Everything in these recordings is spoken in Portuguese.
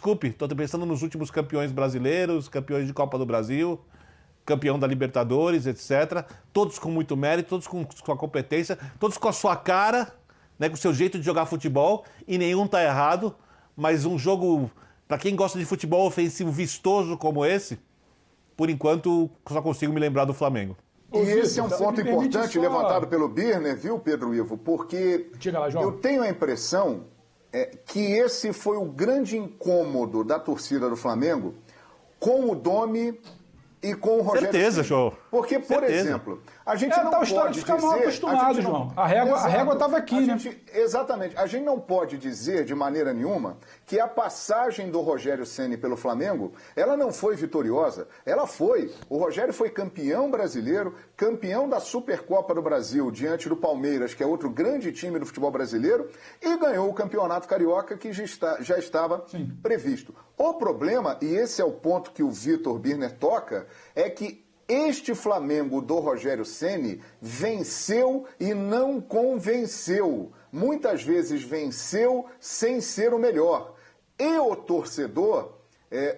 desculpe, estou pensando nos últimos campeões brasileiros, campeões de Copa do Brasil, campeão da Libertadores, etc. Todos com muito mérito, todos com sua competência, todos com a sua cara, né, com o seu jeito de jogar futebol, e nenhum tá errado, mas um jogo, para quem gosta de futebol ofensivo vistoso como esse, por enquanto só consigo me lembrar do Flamengo. E esse é um ponto importante levantado pelo Birner, viu, Pedro Ivo? Porque eu tenho a impressão que esse foi o grande incômodo da torcida do Flamengo com o Domi e com o Rogério Ceni. Certeza, show. Porque, por exemplo, a gente não pode dizer... Fica mal acostumado, João. A régua estava aqui, né? Exatamente. A gente não pode dizer, de maneira nenhuma, que a passagem do Rogério Ceni pelo Flamengo, ela não foi vitoriosa. Ela foi. O Rogério foi campeão brasileiro, campeão da Supercopa do Brasil diante do Palmeiras, que é outro grande time do futebol brasileiro, e ganhou o Campeonato Carioca, que já estava previsto. O problema, e esse é o ponto que o Vitor Birner toca, é que este Flamengo do Rogério Ceni venceu e não convenceu. Muitas vezes venceu sem ser o melhor. E o torcedor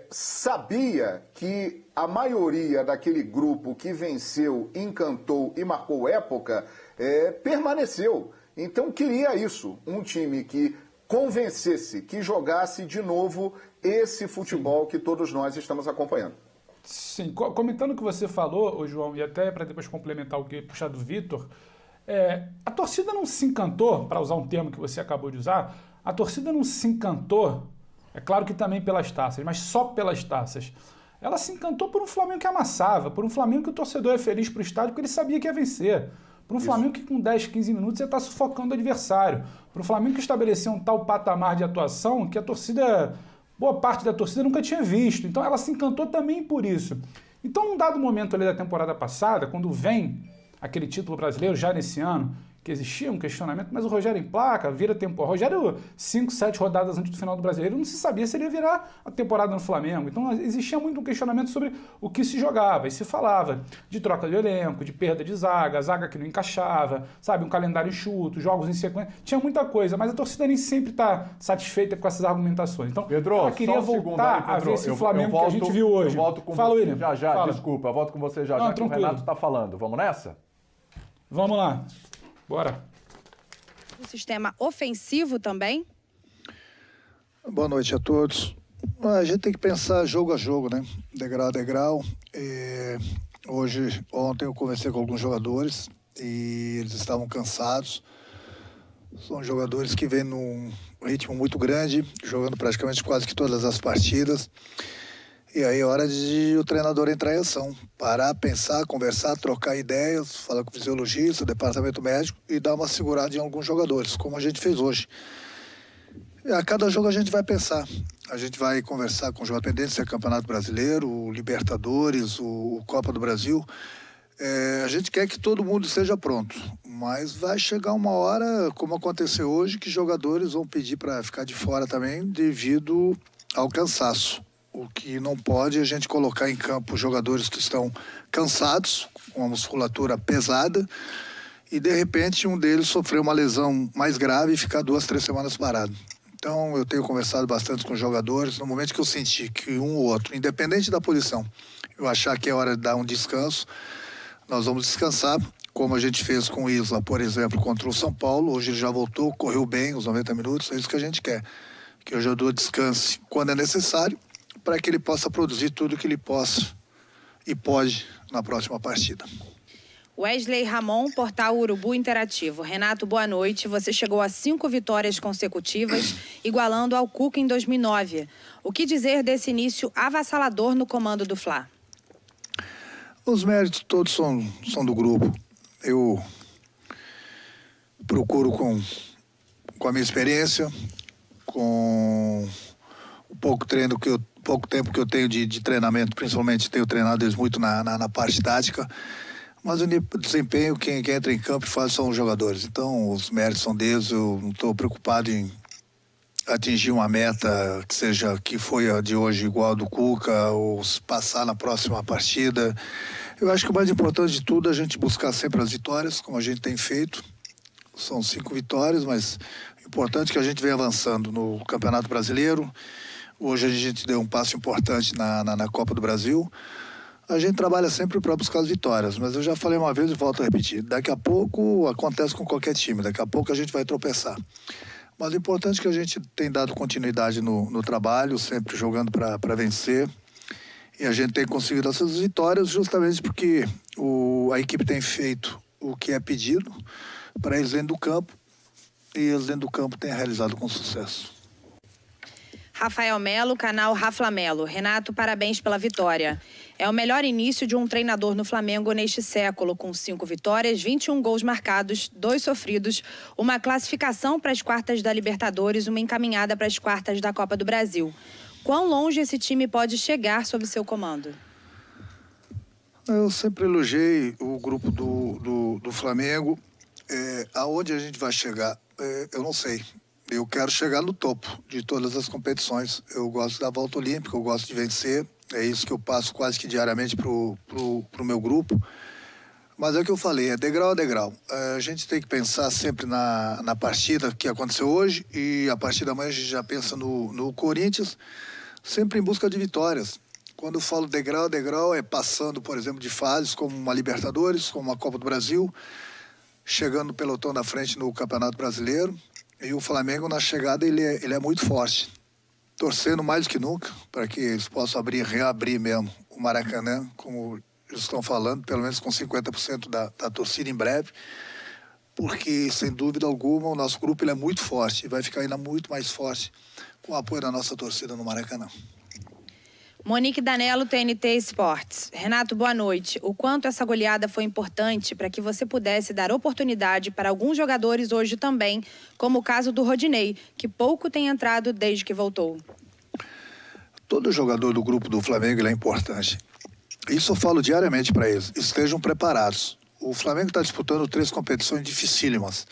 sabia que a maioria daquele grupo que venceu, encantou e marcou época, permaneceu. Então queria isso, um time que convencesse, que jogasse de novo esse futebol que todos nós estamos acompanhando. Sim, comentando o que você falou, João, e até para depois complementar o que puxar do Vitor, a torcida não se encantou, para usar um termo que você acabou de usar, a torcida não se encantou, é claro que também pelas taças, mas só pelas taças. Ela se encantou por um Flamengo que amassava, por um Flamengo que o torcedor é feliz para o estádio porque ele sabia que ia vencer. Por um Flamengo que com 10, 15 minutos ia estar sufocando o adversário. Por um Flamengo que estabeleceu um tal patamar de atuação que a torcida... boa parte da torcida nunca tinha visto, então ela se encantou também por isso. Então, num dado momento ali da temporada passada, quando vem aquele título brasileiro, já nesse ano, que existia um questionamento, mas o Rogério emplaca, vira temporada. Rogério, 5, 7 rodadas antes do final do Brasileiro, não se sabia se ele ia virar a temporada no Flamengo. Então, existia muito um questionamento sobre o que se jogava, e se falava de troca de elenco, de perda de zaga que não encaixava, sabe, um calendário enxuto, jogos em sequência, tinha muita coisa, mas a torcida nem sempre está satisfeita com essas argumentações. Então, Pedro, ela queria voltar a ver esse Flamengo que a gente viu hoje. Eu volto com Fala, você William. já, desculpa, eu volto com você já, que o Renato está falando. Vamos nessa? Vamos lá. Bora. O sistema ofensivo também? Boa noite a todos. A gente tem que pensar jogo a jogo, né? Degrau a degrau. Ontem eu conversei com alguns jogadores e eles estavam cansados. São jogadores que vêm num ritmo muito grande, jogando praticamente quase que todas as partidas. E aí é hora de o treinador entrar em ação, parar, pensar, conversar, trocar ideias, falar com o fisiologista, o departamento médico e dar uma segurada em alguns jogadores, como a gente fez hoje. E a cada jogo a gente vai pensar, a gente vai conversar com os jogadores pendentes, se é Campeonato Brasileiro, o Libertadores, o Copa do Brasil. A gente quer que todo mundo esteja pronto, mas vai chegar uma hora, como aconteceu hoje, que jogadores vão pedir para ficar de fora também devido ao cansaço. O que não pode é a gente colocar em campo jogadores que estão cansados, com a musculatura pesada, e de repente um deles sofreu uma lesão mais grave e ficar 2, 3 semanas parado. Então eu tenho conversado bastante com os jogadores, no momento que eu senti que um ou outro, independente da posição, eu achar que é hora de dar um descanso, nós vamos descansar, como a gente fez com o Isla, por exemplo, contra o São Paulo. Hoje ele já voltou, correu bem os 90 minutos, é isso que a gente quer, que o jogador descanse quando é necessário, para que ele possa produzir tudo que ele possa e pode na próxima partida. Wesley Ramon, Portal Urubu Interativo. Renato, boa noite. Você chegou a 5 vitórias consecutivas, igualando ao Cuca em 2009. O que dizer desse início avassalador no comando do Fla? Os méritos todos são do grupo. Eu procuro com a minha experiência, com o pouco tempo que eu tenho de treinamento, principalmente tenho treinado eles muito na parte tática, mas o desempenho, quem entra em campo e faz são os jogadores. Então, os méritos são deles, eu não estou preocupado em atingir uma meta que foi a de hoje igual a do Cuca, ou passar na próxima partida. Eu acho que o mais importante de tudo é a gente buscar sempre as vitórias, como a gente tem feito. São 5 vitórias, mas é importante que a gente venha avançando no Campeonato Brasileiro, Hoje a gente deu um passo importante na Copa do Brasil. A gente trabalha sempre para buscar as vitórias, mas eu já falei uma vez e volto a repetir. Daqui a pouco acontece com qualquer time, daqui a pouco a gente vai tropeçar. Mas o importante é que a gente tem dado continuidade no trabalho, sempre jogando para vencer. E a gente tem conseguido essas vitórias justamente porque a equipe tem feito o que é pedido para eles dentro do campo. E eles dentro do campo têm realizado com sucesso. Rafael Melo, canal Raflamelo. Renato, parabéns pela vitória. É o melhor início de um treinador no Flamengo neste século, com 5 vitórias, 21 gols marcados, 2 sofridos, uma classificação para as quartas da Libertadores, uma encaminhada para as quartas da Copa do Brasil. Quão longe esse time pode chegar sob seu comando? Eu sempre elogiei o grupo do Flamengo. Aonde a gente vai chegar, eu não sei. Eu quero chegar no topo de todas as competições. Eu gosto da volta olímpica, eu gosto de vencer. É isso que eu passo quase que diariamente pro meu grupo. Mas é o que eu falei, é degrau a degrau. A gente tem que pensar sempre na partida que aconteceu hoje e a partir da manhã a gente já pensa no Corinthians, sempre em busca de vitórias. Quando eu falo degrau a degrau, é passando, por exemplo, de fases como uma Libertadores, como uma Copa do Brasil, chegando no pelotão da frente no Campeonato Brasileiro. E o Flamengo, na chegada, ele é muito forte. Torcendo mais do que nunca para que eles possam reabrir mesmo o Maracanã, como eles estão falando, pelo menos com 50% da torcida em breve. Porque, sem dúvida alguma, o nosso grupo ele é muito forte e vai ficar ainda muito mais forte com o apoio da nossa torcida no Maracanã. Monique Danello, TNT Esportes. Renato, boa noite. O quanto essa goleada foi importante para que você pudesse dar oportunidade para alguns jogadores hoje também, como o caso do Rodinei, que pouco tem entrado desde que voltou? Todo jogador do grupo do Flamengo ele é importante. Isso eu falo diariamente para eles. Estejam preparados. O Flamengo está disputando 3 competições dificílimas.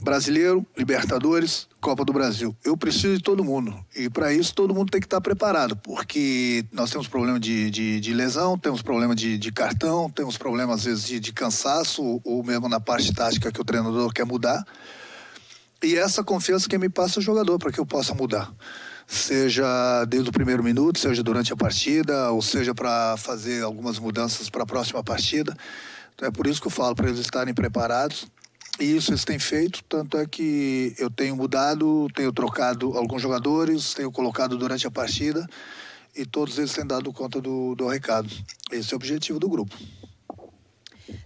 Brasileiro, Libertadores, Copa do Brasil. Eu preciso de todo mundo. E para isso todo mundo tem que estar preparado, porque nós temos problema de lesão, temos problema de cartão, temos problema às vezes de cansaço, ou mesmo na parte tática que o treinador quer mudar. E essa confiança que me passa o jogador para que eu possa mudar. Seja desde o primeiro minuto, seja durante a partida, ou seja para fazer algumas mudanças para a próxima partida. Então é por isso que eu falo para eles estarem preparados. E isso eles têm feito, tanto é que eu tenho mudado, tenho trocado alguns jogadores, tenho colocado durante a partida e todos eles têm dado conta do recado. Esse é o objetivo do grupo.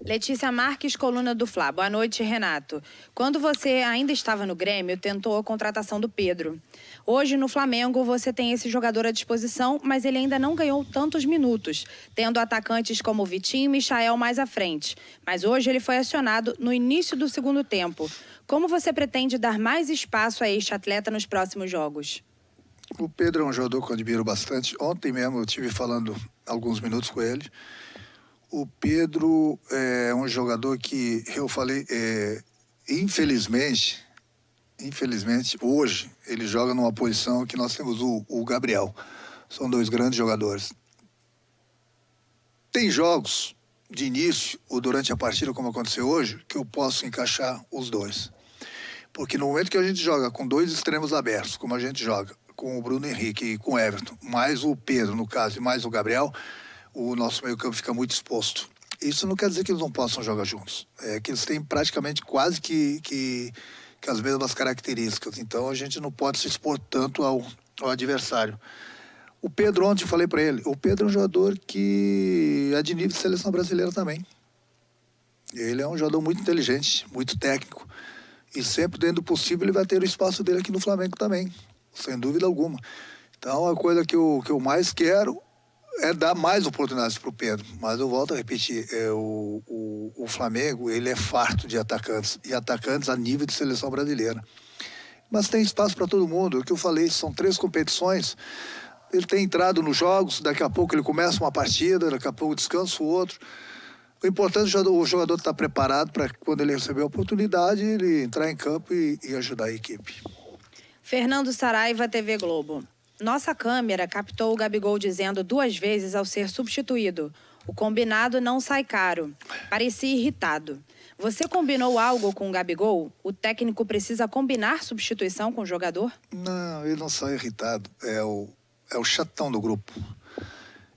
Letícia Marques, coluna do Fla. Boa noite, Renato. Quando você ainda estava no Grêmio, tentou a contratação do Pedro. Hoje, no Flamengo, você tem esse jogador à disposição, mas ele ainda não ganhou tantos minutos, tendo atacantes como Vitinho e Michael mais à frente. Mas hoje ele foi acionado no início do segundo tempo. Como você pretende dar mais espaço a este atleta nos próximos jogos? O Pedro é um jogador que eu admiro bastante. Ontem mesmo eu estive falando alguns minutos com ele. O Pedro é um jogador que eu falei, infelizmente, hoje ele joga numa posição que nós temos o Gabriel. São 2 grandes jogadores. Tem jogos de início ou durante a partida, como aconteceu hoje, que eu posso encaixar os 2. Porque no momento que a gente joga com 2 extremos abertos, como a gente joga com o Bruno Henrique e com o Everton, mais o Pedro, no caso, e mais o Gabriel, o nosso meio-campo fica muito exposto. Isso não quer dizer que eles não possam jogar juntos. É que eles têm praticamente quase que as mesmas características. Então a gente não pode se expor tanto ao adversário. O Pedro, ontem eu falei para ele, o Pedro é um jogador que é de nível de seleção brasileira também. Ele é um jogador muito inteligente, muito técnico. E sempre dentro do possível ele vai ter o espaço dele aqui no Flamengo também, sem dúvida alguma. Então a coisa que eu mais quero é dar mais oportunidades para o Pedro, mas eu volto a repetir, o Flamengo ele é farto de atacantes, e atacantes a nível de seleção brasileira. Mas tem espaço para todo mundo, o que eu falei, são 3 competições, ele tem entrado nos jogos, daqui a pouco ele começa uma partida, daqui a pouco descansa o outro. O importante é o jogador estar preparado para quando ele receber a oportunidade, ele entrar em campo e ajudar a equipe. Fernando Saraiva, TV Globo. Nossa câmera captou o Gabigol dizendo 2 vezes ao ser substituído: o combinado não sai caro. Parecia irritado. Você combinou algo com o Gabigol? O técnico precisa combinar substituição com o jogador? Não, ele não sai irritado. É o chatão do grupo.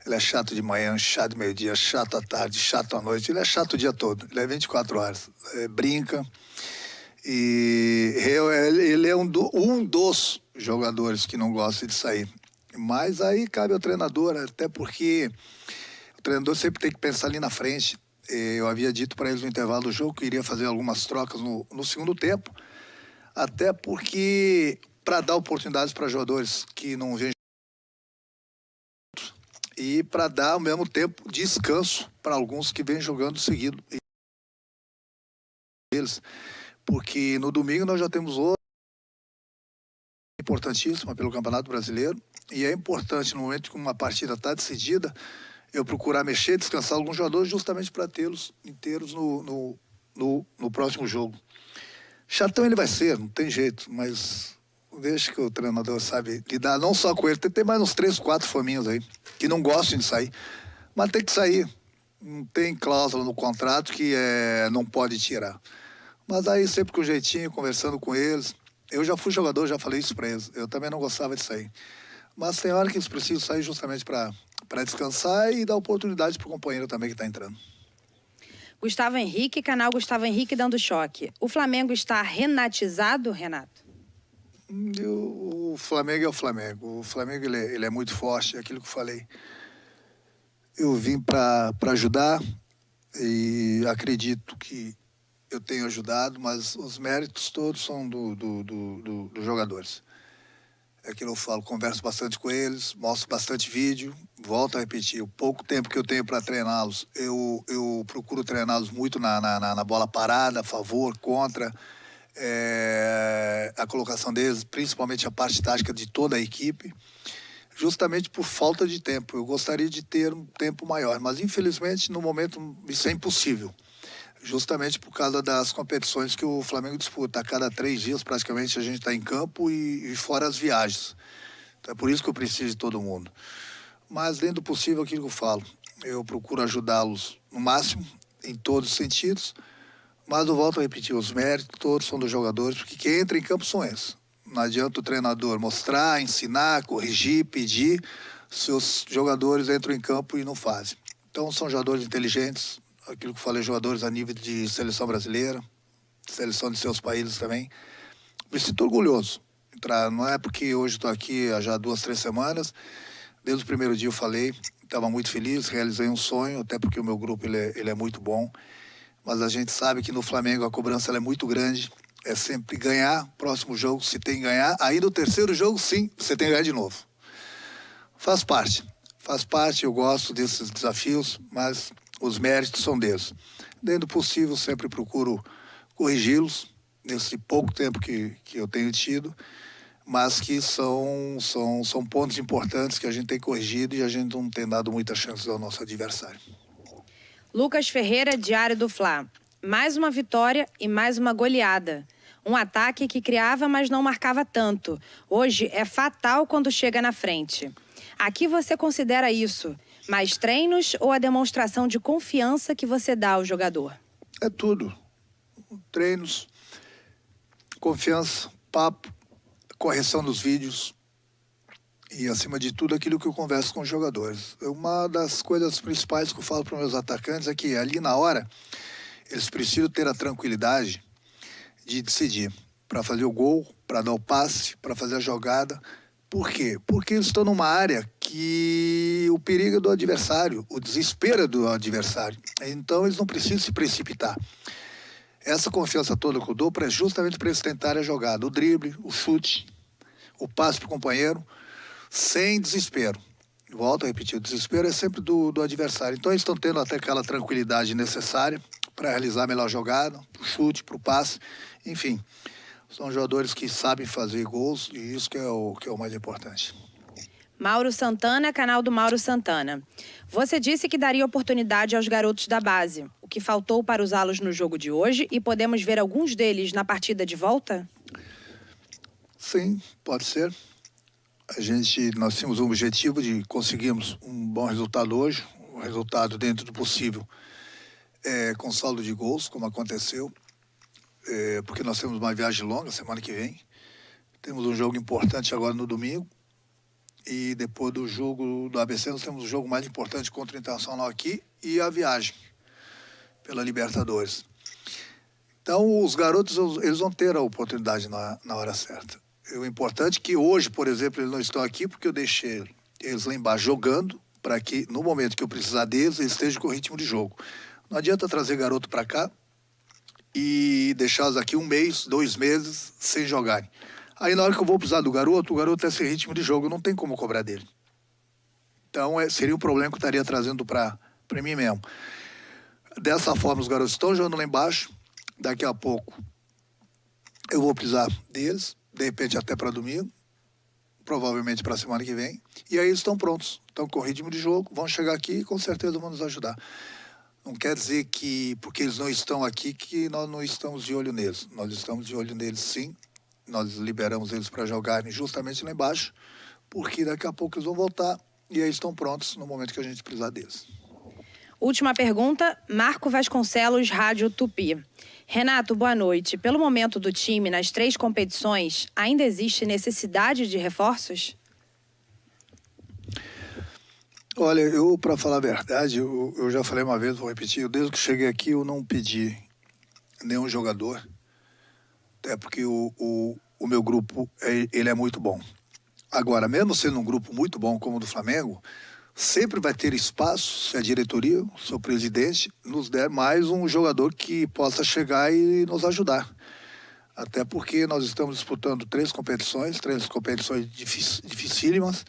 Ele é chato de manhã, chato de meio-dia, chato à tarde, chato à noite. Ele é chato o dia todo. Ele é 24 horas. Brinca. E ele é um dos jogadores que não gosta de sair. Mas aí cabe ao treinador, até porque o treinador sempre tem que pensar ali na frente. Eu havia dito para eles no intervalo do jogo que iria fazer algumas trocas no segundo tempo. Até porque, para dar oportunidades para jogadores que não vêm e para dar, ao mesmo tempo, descanso para alguns que vêm jogando seguido. Eles, porque no domingo nós já temos outra importantíssima pelo Campeonato Brasileiro, e é importante, no momento que uma partida está decidida, eu procurar mexer, descansar alguns jogadores justamente para tê-los inteiros no próximo jogo. Chatão ele vai ser, não tem jeito, mas deixa que o treinador sabe lidar não só com ele, tem mais uns 3, 4 fominhos aí, que não gostam de sair, mas tem que sair. Não tem cláusula no contrato que não pode tirar. Mas aí sempre com jeitinho, conversando com eles. Eu já fui jogador, já falei isso para eles. Eu também não gostava de sair. Mas tem hora que eles precisam sair justamente para descansar e dar oportunidade para o companheiro também que está entrando. Gustavo Henrique, canal Gustavo Henrique dando choque. O Flamengo está renatizado, Renato? O Flamengo é o Flamengo. O Flamengo ele é muito forte, é aquilo que eu falei. Eu vim para ajudar e acredito que eu tenho ajudado, mas os méritos todos são dos jogadores. É aquilo que eu falo, converso bastante com eles, mostro bastante vídeo, volto a repetir, o pouco tempo que eu tenho para treiná-los, eu procuro treiná-los muito na bola parada, a favor, contra, a colocação deles, principalmente a parte tática de toda a equipe, justamente por falta de tempo. Eu gostaria de ter um tempo maior, mas infelizmente no momento isso é impossível. Justamente por causa das competições que o Flamengo disputa. A cada 3 dias, praticamente, a gente está em campo e fora as viagens. Então, é por isso que eu preciso de todo mundo. Mas, dentro do possível, aquilo que eu falo. Eu procuro ajudá-los no máximo, em todos os sentidos. Mas eu volto a repetir, os méritos todos são dos jogadores, porque quem entra em campo são esses. Não adianta o treinador mostrar, ensinar, corrigir, pedir, se os jogadores entram em campo e não fazem. Então, são jogadores inteligentes, aquilo que eu falei, jogadores a nível de seleção brasileira, seleção de seus países também. Me sinto orgulhoso. Não é porque hoje estou aqui há já 2, 3 semanas. Desde o primeiro dia eu falei, estava muito feliz, realizei um sonho, até porque o meu grupo ele é muito bom. Mas a gente sabe que no Flamengo a cobrança ela é muito grande. É sempre ganhar, próximo jogo se tem que ganhar. Aí no terceiro jogo, sim, você tem que ganhar de novo. Faz parte, eu gosto desses desafios, mas os méritos são deles. Dentro do possível, sempre procuro corrigi-los, nesse pouco tempo que eu tenho tido, mas que são pontos importantes que a gente tem corrigido e a gente não tem dado muita chance ao nosso adversário. Lucas Ferreira, Diário do Fla. Mais uma vitória e mais uma goleada. Um ataque que criava, mas não marcava tanto. Hoje é fatal quando chega na frente. A que você considera isso? Mais treinos ou a demonstração de confiança que você dá ao jogador? É tudo. Treinos, confiança, papo, correção dos vídeos e, acima de tudo, aquilo que eu converso com os jogadores. Uma das coisas principais que eu falo para os meus atacantes é que ali na hora eles precisam ter a tranquilidade de decidir para fazer o gol, para dar o passe, para fazer a jogada. Por quê? Porque eles estão numa área que o perigo é do adversário, o desespero é do adversário. Então eles não precisam se precipitar. Essa confiança toda que eu dou é justamente para eles tentarem a jogada, o drible, o chute, o passe para o companheiro, sem desespero. Volto a repetir, o desespero é sempre do adversário. Então eles estão tendo até aquela tranquilidade necessária para realizar a melhor jogada, para o chute, para o passe, enfim. São jogadores que sabem fazer gols e isso que é o mais importante. Mauro Santana, canal do Mauro Santana. Você disse que daria oportunidade aos garotos da base. O que faltou para usá-los no jogo de hoje e podemos ver alguns deles na partida de volta? Sim, pode ser. Nós tínhamos um objetivo de conseguirmos um bom resultado hoje, um resultado dentro do possível com saldo de gols, como aconteceu, porque nós temos uma viagem longa semana que vem. Temos um jogo importante agora no domingo. E depois do jogo do ABC, nós temos o jogo mais importante contra o Internacional aqui e a viagem pela Libertadores. Então, os garotos, eles vão ter a oportunidade na hora certa. O importante é que hoje, por exemplo, eles não estão aqui porque eu deixei eles lá embaixo jogando para que, no momento que eu precisar deles, eles estejam com o ritmo de jogo. Não adianta trazer garoto para cá e deixá-los aqui 1 mês, 2 meses sem jogarem. Aí, na hora que eu vou precisar do garoto, o garoto é sem ritmo de jogo, não tem como cobrar dele. Então, seria um problema que eu estaria trazendo para mim mesmo. Dessa forma, os garotos estão jogando lá embaixo. Daqui a pouco, eu vou precisar deles, de repente até para domingo, provavelmente para a semana que vem. E aí eles estão prontos, estão com ritmo de jogo, vão chegar aqui e com certeza vão nos ajudar. Não quer dizer que, porque eles não estão aqui, que nós não estamos de olho neles. Nós estamos de olho neles, sim. Nós liberamos eles para jogarem justamente lá embaixo, porque daqui a pouco eles vão voltar e aí estão prontos no momento que a gente precisar deles. Última pergunta, Marco Vasconcelos, Rádio Tupi. Renato, boa noite. Pelo momento do time nas 3 competições, ainda existe necessidade de reforços? Olha, para falar a verdade, eu já falei uma vez, vou repetir, desde que cheguei aqui eu não pedi nenhum jogador. É porque o meu grupo ele é muito bom. Agora, mesmo sendo um grupo muito bom como o do Flamengo, sempre vai ter espaço se a diretoria, o seu presidente, nos der mais um jogador que possa chegar e nos ajudar. Até porque nós estamos disputando 3 competições dificílimas,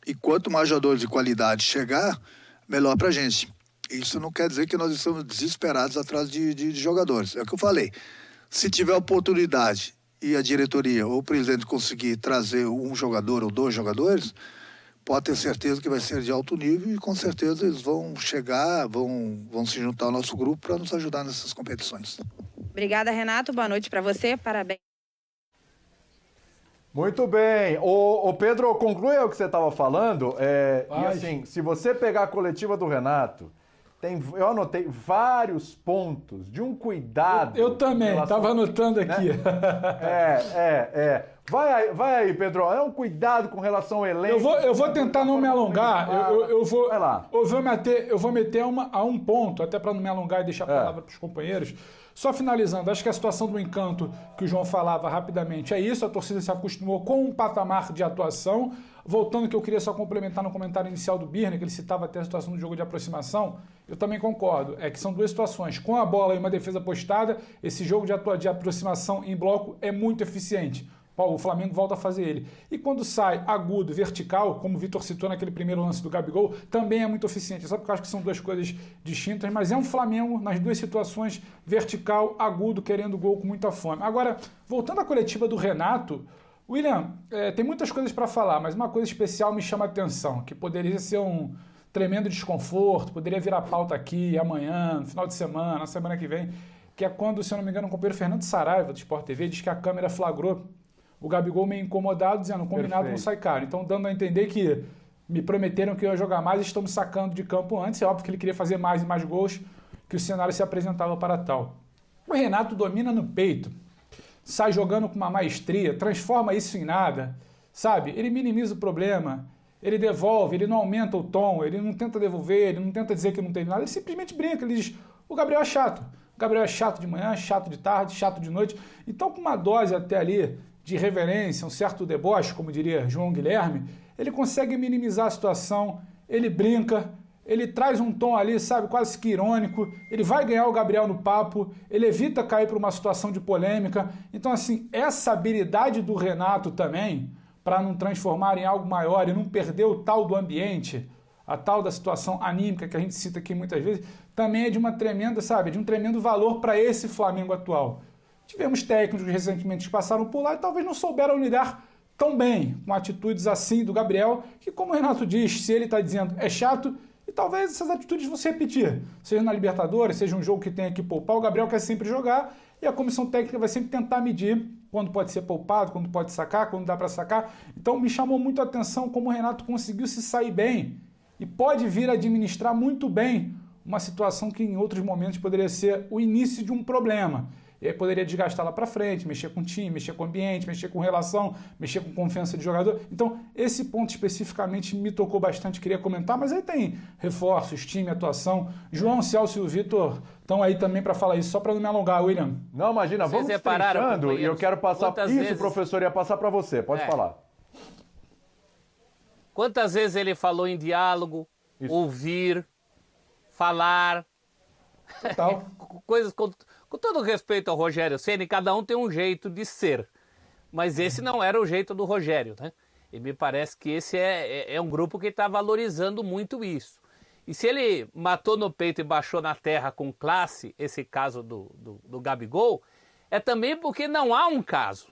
e quanto mais jogadores de qualidade chegar, melhor para a gente. Isso não quer dizer que nós estamos desesperados atrás de jogadores. É o que eu falei. Se tiver oportunidade e a diretoria ou o presidente conseguir trazer um jogador ou 2 jogadores, pode ter certeza que vai ser de alto nível e com certeza eles vão chegar, vão se juntar ao nosso grupo para nos ajudar nessas competições. Obrigada, Renato. Boa noite para você. Parabéns. Muito bem. Ô Pedro, conclui o que você estava falando. E assim, se você pegar a coletiva do Renato, eu anotei vários pontos de um cuidado. Eu também, estava anotando aqui. Né? Vai aí, Pedro. É um cuidado com relação ao elenco. Eu vou tentar não me alongar. Eu vou meter a um ponto, até para não me alongar e deixar a palavra para os companheiros. Só finalizando, acho que a situação do encanto que o João falava rapidamente é isso, a torcida se acostumou com um patamar de atuação. Voltando, que eu queria só complementar no comentário inicial do Birner, que ele citava até a situação do jogo de aproximação, eu também concordo, é que são 2 situações. Com a bola e uma defesa postada, esse jogo de aproximação em bloco é muito eficiente. O Flamengo volta a fazer ele. E quando sai agudo, vertical, como o Vitor citou naquele primeiro lance do Gabigol, também é muito eficiente. Só porque eu acho que são 2 coisas distintas, mas é um Flamengo nas 2 situações, vertical, agudo, querendo gol com muita fome. Agora, voltando à coletiva do Renato, William, tem muitas coisas para falar, mas uma coisa especial me chama a atenção, que poderia ser um tremendo desconforto, poderia virar pauta aqui amanhã, no final de semana, na semana que vem, que é quando, se eu não me engano, o companheiro Fernando Saraiva, do Sport TV, diz que a câmera flagrou o Gabigol meio incomodado, dizendo, combinado não sai caro. Então, dando a entender que me prometeram que eu ia jogar mais e estão me sacando de campo antes. É óbvio que ele queria fazer mais e mais gols, que o cenário se apresentava para tal. O Renato domina no peito, sai jogando com uma maestria, transforma isso em nada, sabe? Ele minimiza o problema, ele devolve, ele não aumenta o tom, ele não tenta devolver, ele não tenta dizer que não teve nada, ele simplesmente brinca, ele diz, o Gabriel é chato. O Gabriel é chato de manhã, chato de tarde, chato de noite. Então, com uma dose até ali de reverência, um certo deboche, como diria João Guilherme, ele consegue minimizar a situação, ele brinca, ele traz um tom ali, sabe, quase que irônico, ele vai ganhar o Gabriel no papo, ele evita cair para uma situação de polêmica. Então, assim, essa habilidade do Renato também, para não transformar em algo maior e não perder o tal do ambiente, a tal da situação anímica que a gente cita aqui muitas vezes, também é de uma tremenda, sabe, de um tremendo valor para esse Flamengo atual. Tivemos técnicos recentemente que passaram por lá e talvez não souberam lidar tão bem com atitudes assim do Gabriel, que, como o Renato diz, se ele está dizendo é chato, e talvez essas atitudes vão se repetir. Seja na Libertadores, seja um jogo que tenha que poupar, o Gabriel quer sempre jogar e a comissão técnica vai sempre tentar medir quando pode ser poupado, quando pode sacar, quando dá para sacar. Então me chamou muito a atenção como o Renato conseguiu se sair bem e pode vir a administrar muito bem uma situação que em outros momentos poderia ser o início de um problema. E aí poderia desgastar lá para frente, mexer com o time, mexer com o ambiente, mexer com relação, mexer com confiança de jogador. Então, esse ponto especificamente me tocou bastante, queria comentar, mas aí tem reforços, time, atuação. João, Celso e o Vitor estão aí também para falar isso, só para não me alongar, William. Não, imagina, vamos destrinchando e eu quero passar... Isso, professor, ia passar para você, pode falar. Quantas vezes ele falou em diálogo, ouvir, falar... Total. Coisas com todo respeito ao Rogério Ceni, cada um tem um jeito de ser. Mas esse não era o jeito do Rogério, né? E me parece que esse é um grupo que está valorizando muito isso. E se ele matou no peito e baixou na terra com classe, esse caso do Gabigol, é também porque não há um caso.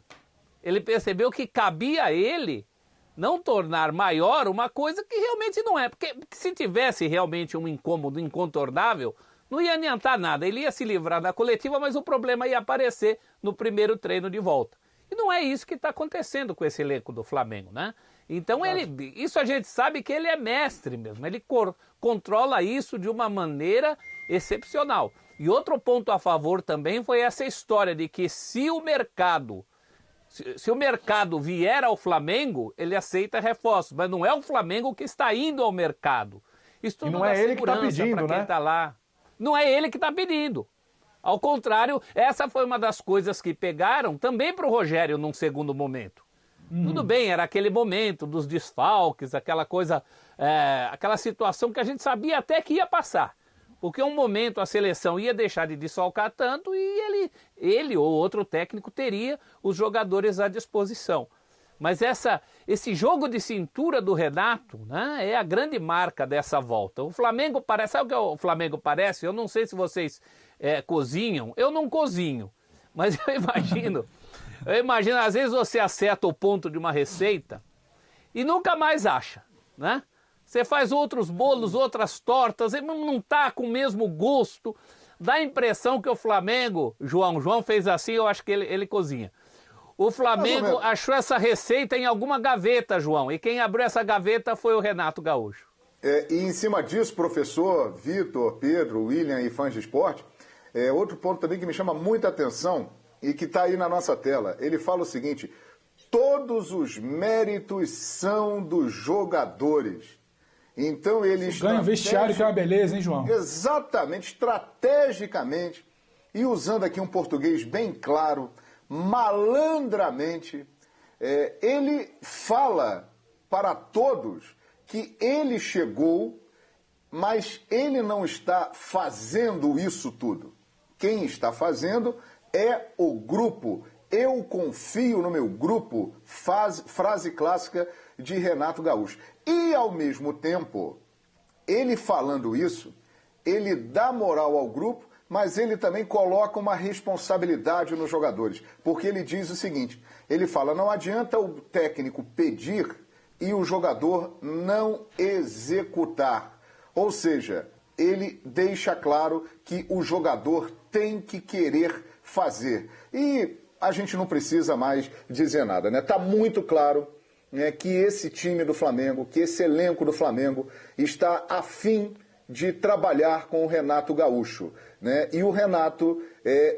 Ele percebeu que cabia a ele não tornar maior uma coisa que realmente não é. Porque se tivesse realmente um incômodo incontornável, não ia adiantar nada, ele ia se livrar da coletiva, mas o problema ia aparecer no primeiro treino de volta. E não é isso que está acontecendo com esse elenco do Flamengo, né? Então, isso a gente sabe que ele é mestre mesmo, ele controla isso de uma maneira excepcional. E outro ponto a favor também foi essa história de que se o mercado vier ao Flamengo, ele aceita reforços, mas não é o Flamengo que está indo ao mercado. Isso tudo não é ele que está pedindo, né? Tá lá. Não é ele que está pedindo. Ao contrário, essa foi uma das coisas que pegaram também para o Rogério num segundo momento. Tudo bem, era aquele momento dos desfalques, aquela coisa, aquela situação que a gente sabia até que ia passar. Porque um momento a seleção ia deixar de desfalcar tanto e ele ou outro técnico teria os jogadores à disposição. Mas esse jogo de cintura do Renato, né, é a grande marca dessa volta. O Flamengo parece... Sabe o que o Flamengo parece? Eu não sei se vocês cozinham. Eu não cozinho. Mas eu imagino, às vezes você acerta o ponto de uma receita e nunca mais acha, né? Você faz outros bolos, outras tortas, e não está com o mesmo gosto. Dá a impressão que o Flamengo... João fez assim, eu acho que ele cozinha. O Flamengo achou essa receita em alguma gaveta, João. E quem abriu essa gaveta foi o Renato Gaúcho. E em cima disso, professor, Vitor, Pedro, William e fãs de esporte, outro ponto também que me chama muita atenção e que está aí na nossa tela. Ele fala o seguinte: todos os méritos são dos jogadores. Então eles... Ganha o vestiário, que é uma beleza, hein, João? Exatamente, estrategicamente, e usando aqui um português bem claro... malandramente, ele fala para todos que ele chegou, mas ele não está fazendo isso tudo. Quem está fazendo é o grupo. Eu confio no meu grupo, frase clássica de Renato Gaúcho. E, ao mesmo tempo, ele falando isso, ele dá moral ao grupo, mas ele também coloca uma responsabilidade nos jogadores, porque ele diz o seguinte, ele fala, não adianta o técnico pedir e o jogador não executar. Ou seja, ele deixa claro que o jogador tem que querer fazer. E a gente não precisa mais dizer nada, né? Está muito claro, né, que esse time do Flamengo, que esse elenco do Flamengo está afim de trabalhar com o Renato Gaúcho, né? E o Renato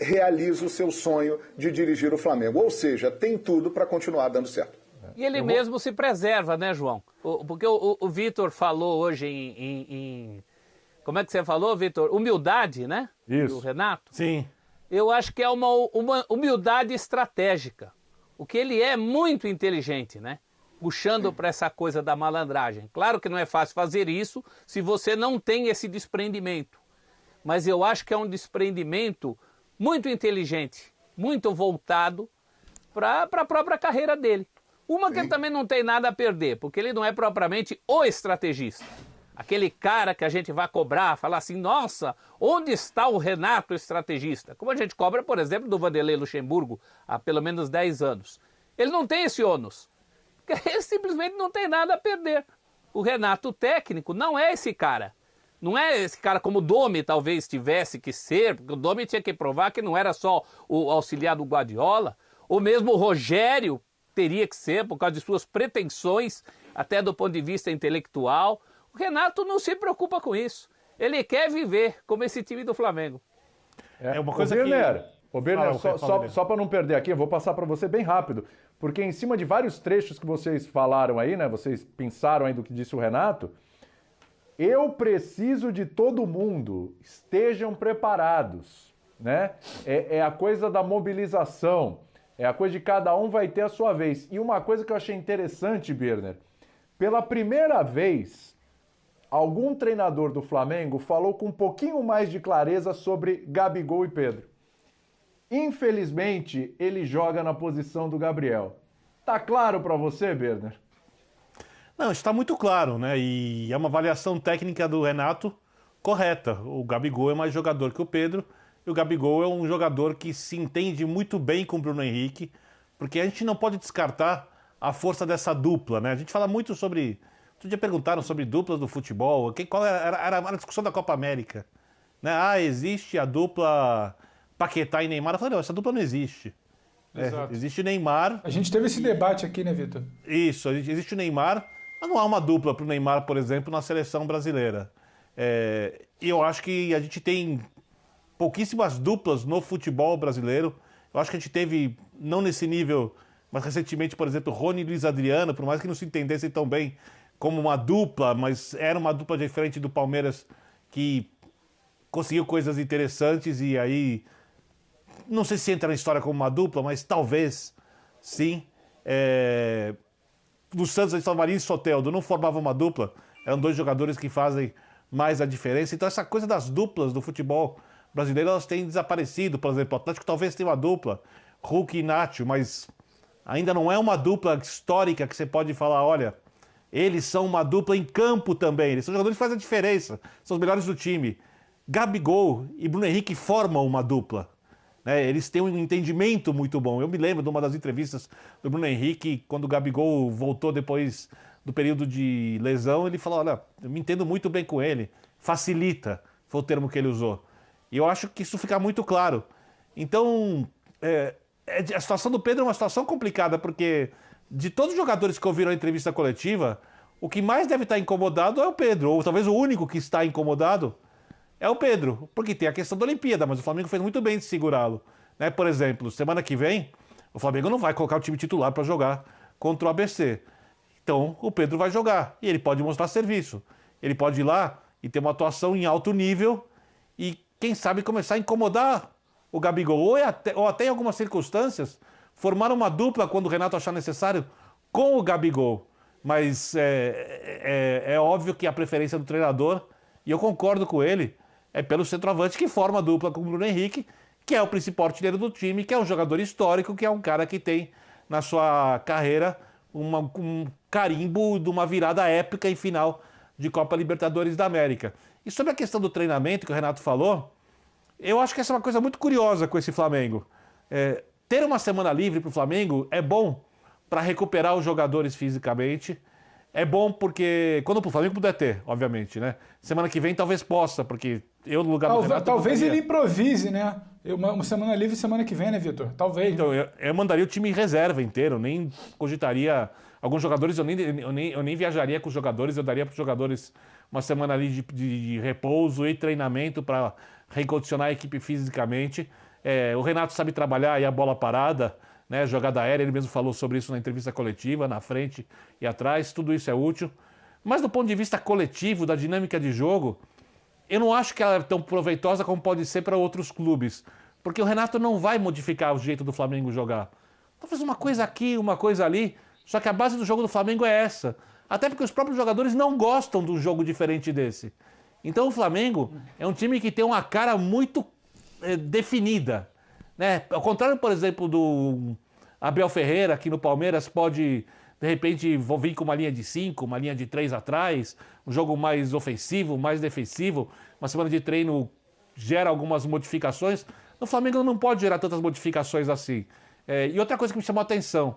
realiza o seu sonho de dirigir o Flamengo. Ou seja, tem tudo para continuar dando certo. E ele mesmo se preserva, né, João? Porque o Vitor falou hoje em... Como é que você falou, Vitor? Humildade, né? Isso. Do Renato. Sim. Eu acho que é uma humildade estratégica. O que ele é muito inteligente, né? Puxando para essa coisa da malandragem. Claro que não é fácil fazer isso se você não tem esse desprendimento. Mas eu acho que é um desprendimento muito inteligente, muito voltado para a própria carreira dele. Uma que ele também não tem nada a perder, porque ele não é propriamente o estrategista. Aquele cara que a gente vai cobrar, falar assim, nossa, onde está o Renato estrategista? Como a gente cobra, por exemplo, do Vanderlei Luxemburgo há pelo menos 10 anos. Ele não tem esse ônus. Ele simplesmente não tem nada a perder. O Renato técnico não é esse cara. Não é esse cara como o Domi talvez tivesse que ser, porque o Domi tinha que provar que não era só o auxiliar do Guardiola, ou mesmo o Rogério teria que ser, por causa de suas pretensões, até do ponto de vista intelectual. O Renato não se preocupa com isso. Ele quer viver como esse time do Flamengo. É uma coisa Ô, Birner, Fala, só para não perder aqui, eu vou passar para você bem rápido, porque em cima de vários trechos que vocês falaram aí, né, vocês pensaram aí do que disse o Renato, eu preciso de todo mundo, estejam preparados, né? É a coisa da mobilização, é a coisa de cada um vai ter a sua vez. E uma coisa que eu achei interessante, Birner, pela primeira vez, algum treinador do Flamengo falou com um pouquinho mais de clareza sobre Gabigol e Pedro. Infelizmente, ele joga na posição do Gabriel. Tá claro para você, Birner? Não, está muito claro, né? E é uma avaliação técnica do Renato correta. O Gabigol é mais jogador que o Pedro, e o Gabigol é um jogador que se entende muito bem com o Bruno Henrique, porque a gente não pode descartar a força dessa dupla, né? A gente fala muito sobre... Outro dia perguntaram sobre duplas do futebol, qual era a discussão da Copa América, né? Ah, existe a dupla Paquetá e Neymar. Eu falei, não, essa dupla não existe. Existe o Neymar. A gente teve esse debate aqui, né, Vitor? Isso, existe o Neymar, mas não há uma dupla para o Neymar, por exemplo, na seleção brasileira. E eu acho que a gente tem pouquíssimas duplas no futebol brasileiro. Eu acho que a gente teve, não nesse nível, mas recentemente, por exemplo, Rony e Luiz Adriano, por mais que não se entendessem tão bem como uma dupla, mas era uma dupla diferente do Palmeiras que conseguiu coisas interessantes e aí... Não sei se entra na história como uma dupla, mas talvez sim. No Santos, a Marinho e Soteldo não formavam uma dupla, eram dois jogadores que fazem mais a diferença. Então essa coisa das duplas do futebol brasileiro, elas têm desaparecido. Por exemplo, o Atlético talvez tenha uma dupla, Hulk e Nacho, mas ainda não é uma dupla histórica que você pode falar, olha, eles são uma dupla em campo também, eles são jogadores que fazem a diferença, são os melhores do time. Gabigol e Bruno Henrique formam uma dupla. Eles têm um entendimento muito bom. Eu me lembro de uma das entrevistas do Bruno Henrique, quando o Gabigol voltou depois do período de lesão, ele falou, olha, eu me entendo muito bem com ele, facilita, foi o termo que ele usou. E eu acho que isso fica muito claro. Então, a situação do Pedro é uma situação complicada, porque de todos os jogadores que ouviram a entrevista coletiva, o que mais deve estar incomodado é o Pedro, ou talvez o único que está incomodado é o Pedro, porque tem a questão da Olimpíada, mas o Flamengo fez muito bem de segurá-lo. Por exemplo, semana que vem, o Flamengo não vai colocar o time titular para jogar contra o ABC. Então, o Pedro vai jogar e ele pode mostrar serviço. Ele pode ir lá e ter uma atuação em alto nível e, quem sabe, começar a incomodar o Gabigol. Ou até em algumas circunstâncias, formar uma dupla quando o Renato achar necessário com o Gabigol. Mas é óbvio que a preferência do treinador, e eu concordo com ele, é pelo centroavante que forma a dupla com o Bruno Henrique, que é o principal artilheiro do time, que é um jogador histórico, que é um cara que tem na sua carreira um carimbo de uma virada épica em final de Copa Libertadores da América. E sobre a questão do treinamento que o Renato falou, eu acho que essa é uma coisa muito curiosa com esse Flamengo. Ter uma semana livre para o Flamengo é bom para recuperar os jogadores fisicamente. É bom porque, quando o Flamengo puder ter, obviamente, né? Semana que vem talvez possa, porque eu no lugar do Renato... Talvez ele improvise, né? Uma semana livre semana que vem, né, Vitor? Talvez. Então, eu mandaria o time em reserva inteiro, nem cogitaria... Alguns jogadores, eu nem viajaria com os jogadores, eu daria para os jogadores uma semana ali de repouso e treinamento para recondicionar a equipe fisicamente. O Renato sabe trabalhar e a bola parada, né, jogada aérea, ele mesmo falou sobre isso na entrevista coletiva, na frente e atrás, tudo isso é útil. Mas do ponto de vista coletivo, da dinâmica de jogo, eu não acho que ela é tão proveitosa como pode ser para outros clubes, porque o Renato não vai modificar o jeito do Flamengo jogar. Talvez uma coisa aqui, uma coisa ali, só que a base do jogo do Flamengo é essa. Até porque os próprios jogadores não gostam de um jogo diferente desse. Então o Flamengo é um time que tem uma cara muito definida. Ao contrário, por exemplo, do Abel Ferreira, que no Palmeiras pode, de repente, vir com uma linha de 5, uma linha de 3 atrás, um jogo mais ofensivo, mais defensivo, uma semana de treino gera algumas modificações. No Flamengo não pode gerar tantas modificações assim. E outra coisa que me chamou a atenção,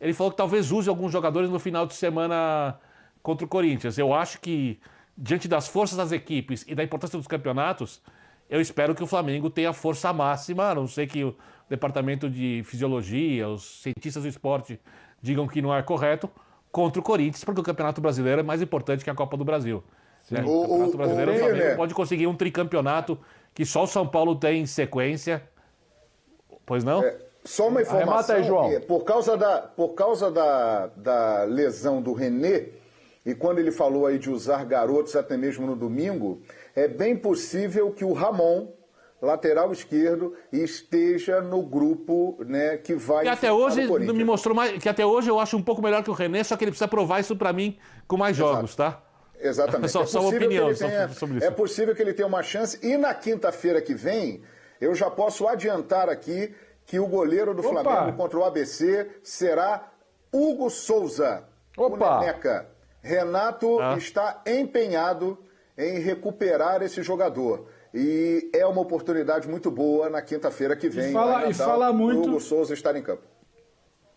ele falou que talvez use alguns jogadores no final de semana contra o Corinthians. Eu acho que, diante das forças das equipes e da importância dos campeonatos, eu espero que o Flamengo tenha força máxima, a não ser que o departamento de fisiologia, os cientistas do esporte digam que não é correto, contra o Corinthians, porque o Campeonato Brasileiro é mais importante que a Copa do Brasil. Né? O Campeonato Brasileiro, o Flamengo pode conseguir um tricampeonato que só o São Paulo tem em sequência. Pois não? Só uma informação, aí, João. Por causa da lesão do René, e quando ele falou aí de usar garotos até mesmo no domingo, é bem possível que o Ramon, lateral esquerdo, esteja no grupo, né, que vai... E até hoje me mostrou mais, que até hoje eu acho um pouco melhor que o René, só que ele precisa provar isso pra mim com mais jogos, tá? Exatamente. Só uma opinião sobre isso. É possível que ele tenha uma chance, e na quinta-feira que vem, eu já posso adiantar aqui que o goleiro do Flamengo contra o ABC será Hugo Souza, o Neneca. Renato está empenhado em recuperar esse jogador. E é uma oportunidade muito boa na quinta-feira que vem. Fala muito, o Hugo Souza estar em campo.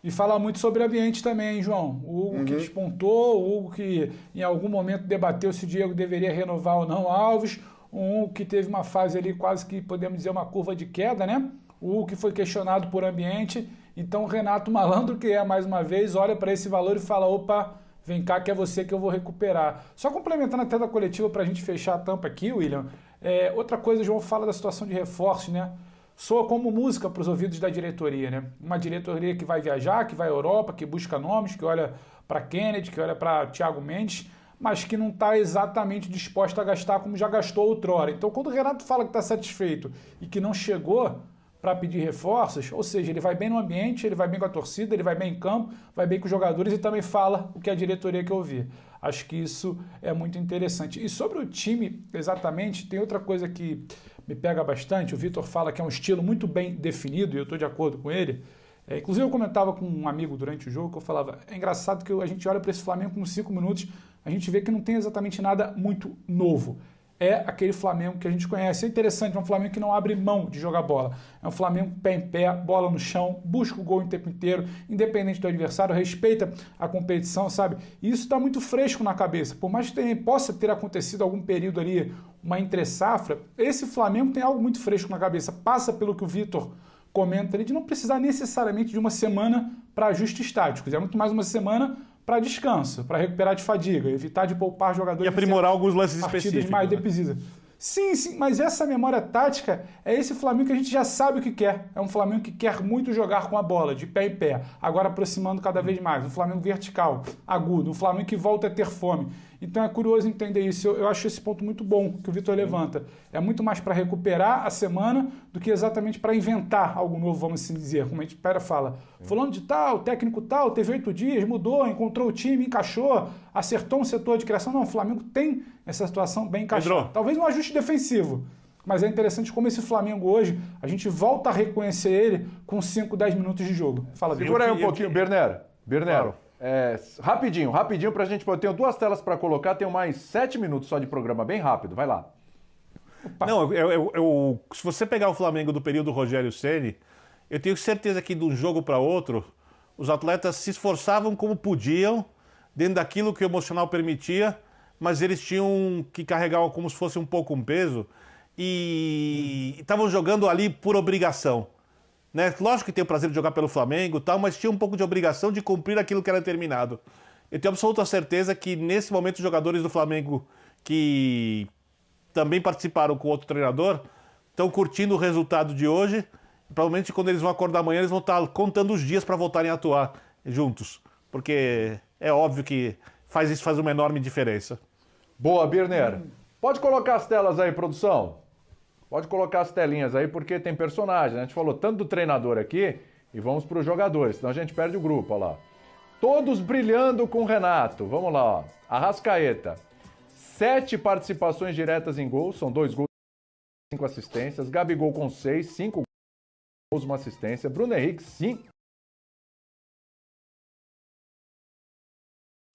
E fala muito sobre ambiente também, hein, João? O Hugo que despontou, o Hugo que em algum momento debateu se o Diego deveria renovar ou não Alves, o Hugo que teve uma fase ali quase que, podemos dizer, uma curva de queda, né? O Hugo que foi questionado por ambiente. Então o Renato Malandro, que é mais uma vez, olha para esse valor e fala, opa, vem cá que é você que eu vou recuperar. Só complementando até da coletiva para a gente fechar a tampa aqui, William, outra coisa, o João fala da situação de reforços, né? Soa como música para os ouvidos da diretoria, né? Uma diretoria que vai viajar, que vai à Europa, que busca nomes, que olha para Kennedy, que olha para Thiago Mendes, mas que não está exatamente disposta a gastar como já gastou outrora. Então, quando o Renato fala que está satisfeito e que não chegou para pedir reforços, ou seja, ele vai bem no ambiente, ele vai bem com a torcida, ele vai bem em campo, vai bem com os jogadores e também fala o que a diretoria quer ouvir. Acho que isso é muito interessante. E sobre o time, exatamente, tem outra coisa que me pega bastante. O Vitor fala que é um estilo muito bem definido, e eu estou de acordo com ele. Inclusive, eu comentava com um amigo durante o jogo, que eu falava, é engraçado que a gente olha para esse Flamengo com 5 minutos, a gente vê que não tem exatamente nada muito novo. É aquele Flamengo que a gente conhece. É interessante, é um Flamengo que não abre mão de jogar bola. É um Flamengo pé em pé, bola no chão, busca o gol o tempo inteiro, independente do adversário, respeita a competição, sabe? E isso está muito fresco na cabeça. Por mais que possa ter acontecido algum período ali, uma entre-safra, esse Flamengo tem algo muito fresco na cabeça. Passa pelo que o Vitor comenta ali, de não precisar necessariamente de uma semana para ajustes táticos. É muito mais uma semana para descanso, para recuperar de fadiga, evitar de poupar jogadores... E aprimorar alguns lances específicos. Mais decisivas. Sim, mas essa memória tática é esse Flamengo que a gente já sabe o que quer. É um Flamengo que quer muito jogar com a bola, de pé em pé, agora aproximando cada vez mais. Um Flamengo vertical, agudo, um Flamengo que volta a ter fome. Então é curioso entender isso. Eu acho esse ponto muito bom que o Vitor levanta. É muito mais para recuperar a semana do que exatamente para inventar algo novo, vamos assim dizer. Como a gente fala. Fulano de tal, técnico tal, teve 8 dias, mudou, encontrou o time, encaixou, acertou um setor de criação. Não, o Flamengo tem essa situação bem encaixada. Talvez um ajuste defensivo. Mas é interessante como esse Flamengo hoje, a gente volta a reconhecer ele com 5, 10 minutos de jogo. Fala, segura aí um pouquinho, Bernero. Claro. Rapidinho pra gente, eu tenho 2 telas para colocar, tenho mais 7 minutos só de programa, bem rápido, vai lá. Não, se você pegar o Flamengo do período Rogério Ceni, eu tenho certeza que de um jogo para outro, os atletas se esforçavam como podiam, dentro daquilo que o emocional permitia, mas eles tinham que carregar como se fosse um pouco um peso e estavam jogando ali por obrigação. Né? Lógico que tem o prazer de jogar pelo Flamengo e tal, mas tinha um pouco de obrigação de cumprir aquilo que era determinado. Eu tenho absoluta certeza que nesse momento os jogadores do Flamengo que também participaram com outro treinador estão curtindo o resultado de hoje. Provavelmente quando eles vão acordar amanhã eles vão estar contando os dias para voltarem a atuar juntos. Porque é óbvio que isso faz uma enorme diferença. Boa, Birner. Pode colocar as telas aí, produção. Pode colocar as telinhas aí, porque tem personagem. A gente falou tanto do treinador aqui e vamos para os jogadores, senão a gente perde o grupo, olha lá. Todos brilhando com o Renato. Vamos lá, ó. Arrascaeta. 7 participações diretas em gols, são 2 gols, 5 assistências. Gabigol com 6, 5 gols, 1 assistência. Bruno Henrique,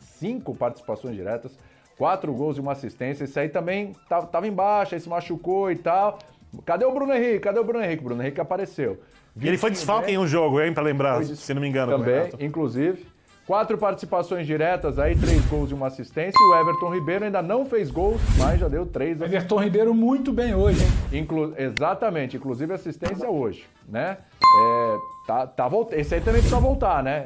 5 participações diretas. 4 gols e 1 assistência. Esse aí também tava em baixa, aí se machucou e tal. Cadê o Bruno Henrique? O Bruno Henrique apareceu. Ele foi desfalque em um jogo, hein, pra lembrar, se não me engano. Também, inclusive. 4 participações diretas aí, 3 gols e 1 assistência. E o Everton Ribeiro ainda não fez gols, mas já deu 3. Everton Ribeiro muito bem hoje, hein? Exatamente, inclusive assistência hoje, né? Esse aí também precisa voltar, né?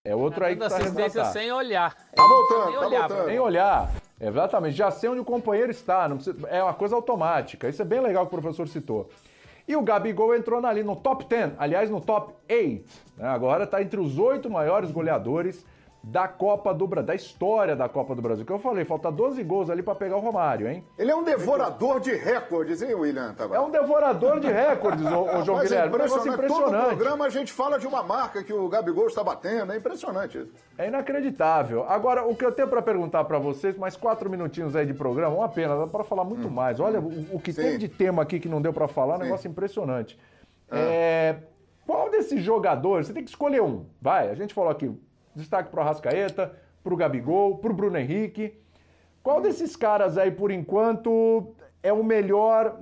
É outro aí que Dando tá assistência resgatado. sem olhar. Tá voltando, Nem tá olhar, voltando. Nem olhar. Exatamente. Já sei onde o companheiro está. Não precisa... É uma coisa automática. Isso é bem legal que o professor citou. E o Gabigol entrou ali no top 10, aliás, no top 8. Né? Agora está entre os 8 maiores goleadores da Copa do Brasil, da história da Copa do Brasil. Que eu falei, falta 12 gols ali para pegar o Romário, hein? Ele é um devorador de recordes, hein, William? É um devorador de recordes, ô João Mas Guilherme. Um negócio Todo impressionante. programa a gente fala de uma marca que o Gabigol está batendo. É impressionante isso. É inacreditável. Agora, o que eu tenho para perguntar para vocês, mais 4 minutinhos aí de programa, uma pena, dá para falar muito mais. Olha, o que Sim. tem de tema aqui que não deu para falar, é um negócio impressionante. Qual desses jogadores, você tem que escolher um, vai, a gente falou aqui, destaque pro Arrascaeta, pro Gabigol, pro Bruno Henrique. Qual desses caras aí, por enquanto, é o melhor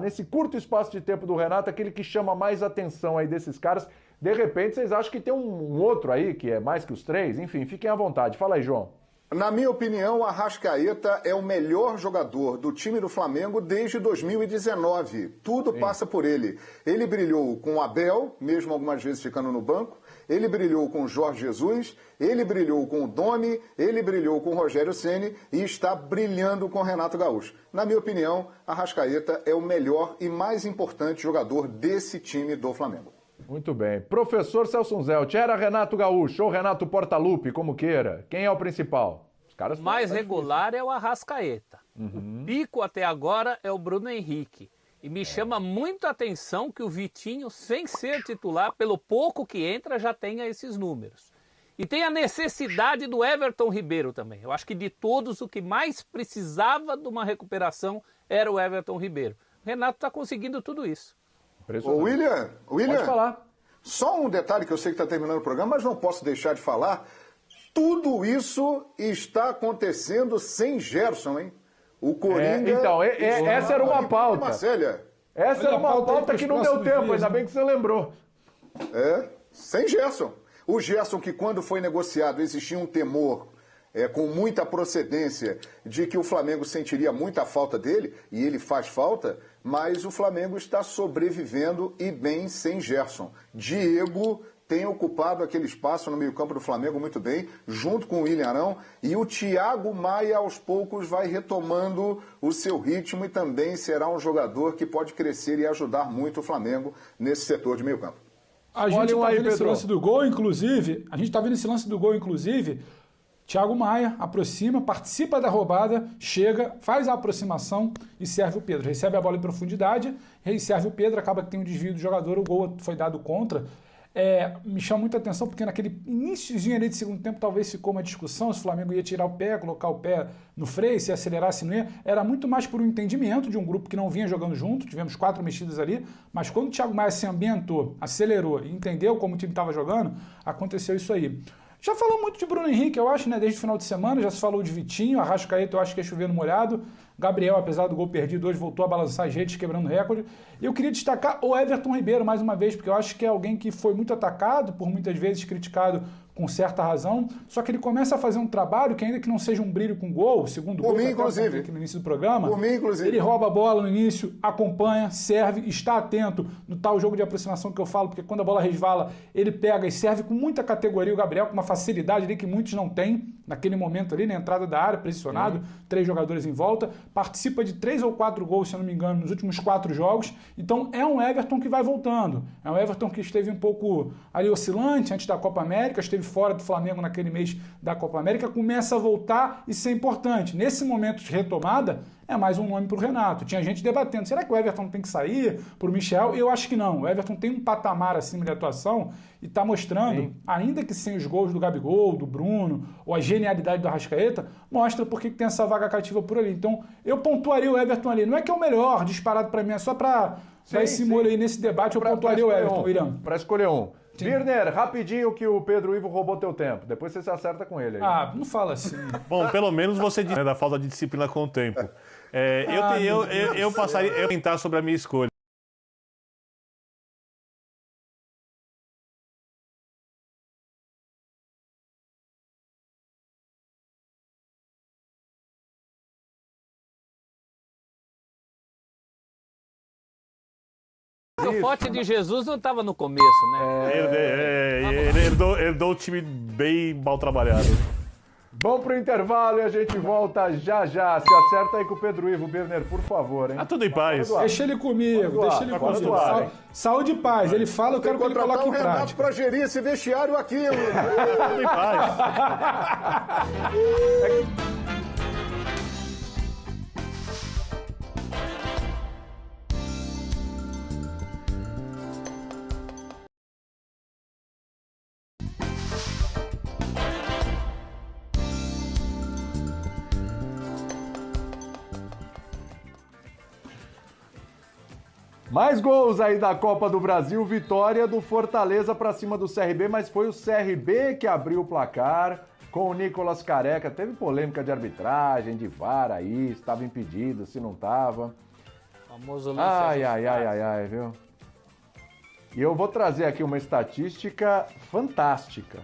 nesse curto espaço de tempo do Renato, aquele que chama mais atenção aí desses caras? De repente, vocês acham que tem um outro aí, que é mais que os 3? Enfim, fiquem à vontade. Fala aí, João. Na minha opinião, o Arrascaeta é o melhor jogador do time do Flamengo desde 2019. Tudo passa por ele. Ele brilhou com o Abel, mesmo algumas vezes ficando no banco. Ele brilhou com o Jorge Jesus, ele brilhou com o Domi, ele brilhou com o Rogério Ceni e está brilhando com o Renato Gaúcho. Na minha opinião, Arrascaeta é o melhor e mais importante jogador desse time do Flamengo. Muito bem. Professor Celso Zelt, era Renato Gaúcho ou Renato Portaluppi, como queira. Quem é o principal? Os caras Mais regular é o Arrascaeta. O pico até agora é o Bruno Henrique. E me chama muito a atenção que o Vitinho, sem ser titular, pelo pouco que entra, já tenha esses números. E tem a necessidade do Everton Ribeiro também. Eu acho que de todos, o que mais precisava de uma recuperação era o Everton Ribeiro. O Renato está conseguindo tudo isso. Ô, William, Pode falar. Só um detalhe que eu sei que está terminando o programa, mas não posso deixar de falar. Tudo isso está acontecendo sem Gerson, hein? O Coringa... Então, essa era uma pauta. Marcélia. Essa era uma pauta que não deu tempo, ainda bem que você lembrou. Sem Gerson. O Gerson, que quando foi negociado existia um temor com muita procedência de que o Flamengo sentiria muita falta dele, e ele faz falta, mas o Flamengo está sobrevivendo e bem sem Gerson. Diego tem ocupado aquele espaço no meio-campo do Flamengo muito bem, junto com o William Arão, e o Thiago Maia aos poucos vai retomando o seu ritmo e também será um jogador que pode crescer e ajudar muito o Flamengo nesse setor de meio-campo. A gente Olha um tá aí, vendo esse Pedro. lance do gol, inclusive, Thiago Maia aproxima, participa da roubada, chega, faz a aproximação e serve o Pedro. Recebe a bola em profundidade, serve o Pedro, acaba que tem um desvio do jogador, o gol foi dado contra. Me chama muita atenção porque naquele iníciozinho ali de segundo tempo talvez ficou uma discussão se o Flamengo ia tirar o pé, colocar o pé no freio, se acelerar, se não ia. Era muito mais por um entendimento de um grupo que não vinha jogando junto, tivemos 4 mexidas ali, mas quando o Thiago Maia se ambientou, acelerou e entendeu como o time estava jogando, aconteceu isso aí. Já falou muito de Bruno Henrique, eu acho, né? Desde o final de semana, já se falou de Vitinho, Arrascaeta eu acho que é chovendo molhado. Gabriel, apesar do gol perdido, hoje voltou a balançar as redes, quebrando recorde. E eu queria destacar o Everton Ribeiro, mais uma vez, porque eu acho que é alguém que foi muito atacado, por muitas vezes criticado com certa razão, só que ele começa a fazer um trabalho que ainda que não seja um brilho com gol, segundo Por gol, mim, que eu até inclusive. apontei aqui no início do programa, Por mim, inclusive. ele rouba a bola no início, acompanha, serve, está atento no tal jogo de aproximação que eu falo, porque quando a bola resvala, ele pega e serve com muita categoria o Gabriel, com uma facilidade ali que muitos não têm, naquele momento ali, na entrada da área, posicionado, 3 jogadores em volta, participa de 3 ou 4 gols, se eu não me engano, nos últimos 4 jogos, então é um Everton que vai voltando, é um Everton que esteve um pouco ali oscilante antes da Copa América, esteve fora do Flamengo naquele mês da Copa América, começa a voltar e ser importante. Nesse momento de retomada, é mais um nome para o Renato. Tinha gente debatendo, será que o Everton tem que sair para o Michel? Eu acho que não. O Everton tem um patamar acima de atuação e está mostrando, ainda que sem os gols do Gabigol, do Bruno, ou a genialidade do Arrascaeta, mostra porque tem essa vaga cativa por ali. Então, eu pontuaria o Everton ali. Não é que é o melhor, disparado para mim, é só para dar esse molho aí nesse debate, eu pontuaria o Everton, William. Para escolher um. Birner, rapidinho que o Pedro Ivo roubou teu tempo. Depois você se acerta com ele aí. Não fala assim. Bom, pelo menos você diz, né, da falta de disciplina com o tempo. Eu passaria eu tentar sobre a minha escolha. O forte de Jesus não estava no começo, né? Ele herdou o time bem mal trabalhado. Vamos pro intervalo e a gente volta já já. Se acerta aí com o Pedro Ivo Birner, por favor, hein? Ah, tudo em paz. Deixa ele comigo, deixa ele Fora do comigo. ar, hein? Saúde e paz. Ele fala, eu quero que ele coloque em Renato prática. para gerir esse vestiário aqui. Tudo em paz. Mais gols aí da Copa do Brasil, vitória do Fortaleza para cima do CRB, mas foi o CRB que abriu o placar com o Nicolas Careca. Teve polêmica de arbitragem, de VAR aí, se estava impedido, se não estava. Famoso lance. Ai, viu? E eu vou trazer aqui uma estatística fantástica.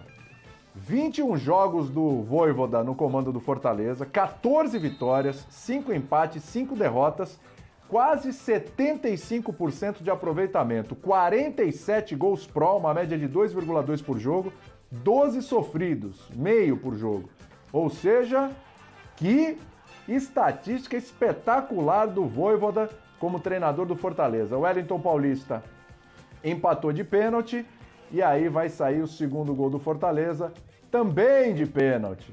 21 jogos do Vojvoda no comando do Fortaleza, 14 vitórias, 5 empates, 5 derrotas, quase 75% de aproveitamento, 47 gols pró, uma média de 2,2 por jogo, 12 sofridos, meio por jogo. Ou seja, que estatística espetacular do Vojvoda como treinador do Fortaleza. O Wellington Paulista empatou de pênalti e aí vai sair o segundo gol do Fortaleza, também de pênalti.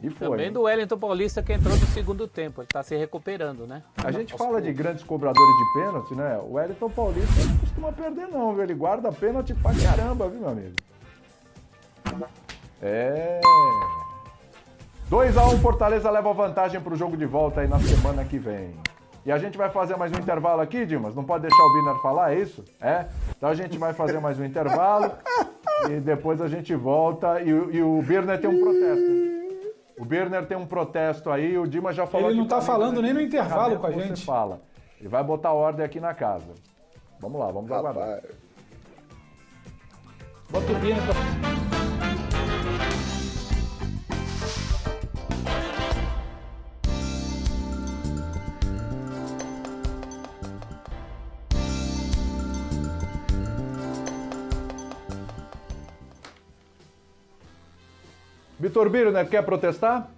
E foi. Também do Wellington Paulista que entrou no segundo tempo. Ele está se recuperando, né? A gente fala de grandes cobradores de pênalti, né? O Wellington Paulista não costuma perder não, viu? Ele guarda pênalti pra caramba, viu, meu amigo? 2-1, Fortaleza leva vantagem pro jogo de volta aí na semana que vem. E a gente vai fazer mais um intervalo aqui, Dimas? Não pode deixar o Birner falar, é isso? É? Então a gente vai fazer mais um intervalo e depois a gente volta. E o Birner tem um protesto, hein? O Birner tem um protesto aí, o Dimas já falou... Ele não tá falando nem no intervalo com a você gente. Fala. Ele vai botar ordem aqui na casa. Vamos lá, vamos aguardar. Bota o Birner pra... Vitor Birner, quer protestar?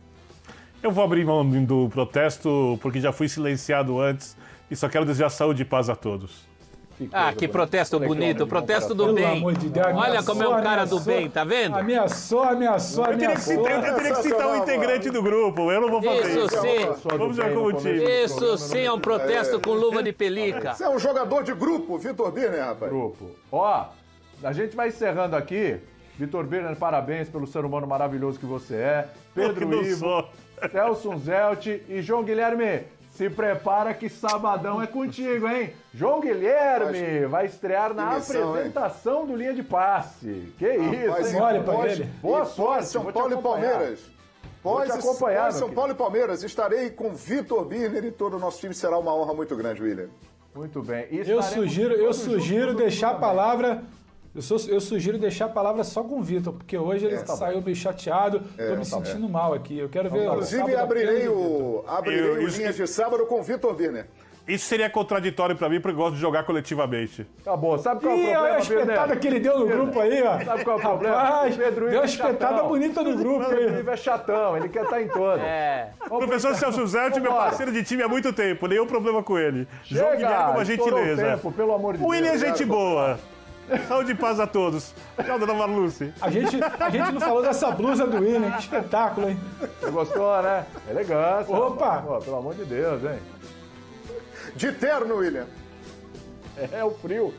Eu vou abrir mão do protesto porque já fui silenciado antes e só quero desejar saúde e paz a todos. Que protesto bonito, protesto do Pelo bem. amor de Deus, Olha como é um cara do bem, tá vendo? Ameaçou. Eu teria que citar um integrante do grupo, eu não vou fazer Isso isso. sim, Vamos jogar como time. isso sim é um protesto com luva de pelica. Você é um jogador de grupo, Vitor Birner, rapaz. Grupo. Ó, a gente vai encerrando aqui. Vitor Birner, parabéns pelo ser humano maravilhoso que você é. Pedro Ivo, Celso Zelt e João Guilherme. Se prepara que sabadão é contigo, hein? João Guilherme vai estrear na apresentação do Linha de Passe. Que isso, hein? Olha pra ele. Boa sorte. São Paulo e Palmeiras. Vou te acompanhar, Pós São Paulo e Palmeiras. Estarei com Vitor Birner e todo o nosso time. Será uma honra muito grande, William. Muito bem. Eu sugiro deixar a palavra... Eu sugiro deixar a palavra só com o Vitor, porque hoje ele saiu meio chateado, tô me sentindo mal aqui. Eu quero ver... Inclusive, abrirei o Linhas de Sábado com o Vitor Birner. Isso seria contraditório pra mim, porque eu gosto de jogar coletivamente. Tá bom, sabe qual é o Ih, problema, olha a espetada que ele deu no grupo aí, ó. Sabe qual é o problema? Rapaz, Pedro Ivo deu uma é espetada chatão. bonita no grupo Pedro aí. Ivo é chatão, ele quer estar em todas. O professor Celso Zelt, meu parceiro de time há muito tempo, nenhum problema com ele. João Guilherme é uma estourou o gentileza. tempo, pelo amor de O William é Deus. gente boa. Saúde e paz a todos. Tchau, dona Marluce. A gente não falou dessa blusa do William, que espetáculo, hein? Você gostou, né? Elegância. Opa! Pô, pelo amor de Deus, hein? De terno, William. É o frio.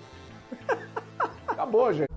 Acabou, gente.